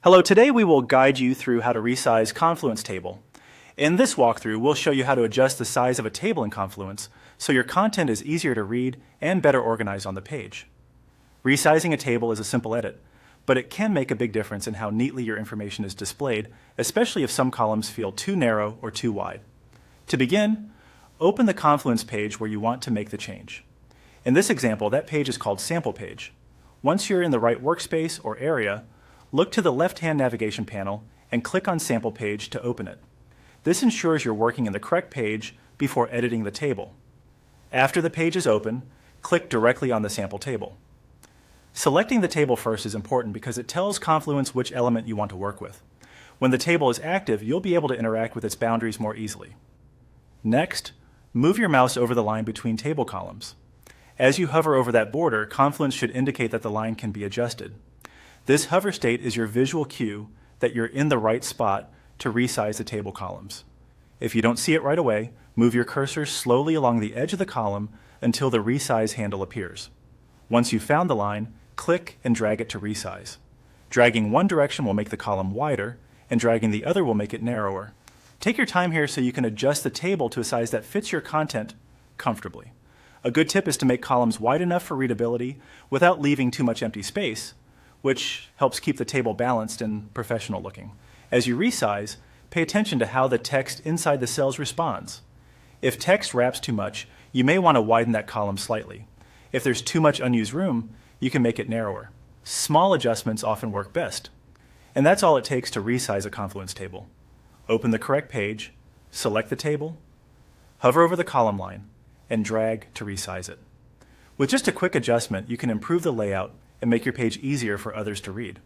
Hello, today we will guide you through how to resize Confluence table. In this walkthrough, we'll show you how to adjust the size of a table in Confluence so your content is easier to read and better organized on the page. Resizing a table is a simple edit, but it can make a big difference in how neatly your information is displayed, especially if some columns feel too narrow or too wide. To begin, open the Confluence page where you want to make the change. In this example, that page is called Sample Page. Once you're in the right workspace or area, look to the left-hand navigation panel and click on Sample Page to open it. This ensures you're working in the correct page before editing the table. After the page is open, click directly on the sample table. Selecting the table first is important because it tells Confluence which element you want to work with. When the table is active, you'll be able to interact with its boundaries more easily. Next, move your mouse over the line between table columns. As you hover over that border, Confluence should indicate that the line can be adjusted. This hover state is your visual cue that you're in the right spot to resize the table columns. If you don't see it right away, move your cursor slowly along the edge of the column until the resize handle appears. Once you've found the line, click and drag it to resize. Dragging one direction will make the column wider, and dragging the other will make it narrower. Take your time here so you can adjust the table to a size that fits your content comfortably. A good tip is to make columns wide enough for readability without leaving too much empty space, which helps keep the table balanced and professional looking. As you resize, pay attention to how the text inside the cells responds. If text wraps too much, you may want to widen that column slightly. If there's too much unused room, you can make it narrower. Small adjustments often work best. And that's all it takes to resize a Confluence table. Open the correct page, select the table, hover over the column line, and drag to resize it. With just a quick adjustment, you can improve the layout and make your page easier for others to read.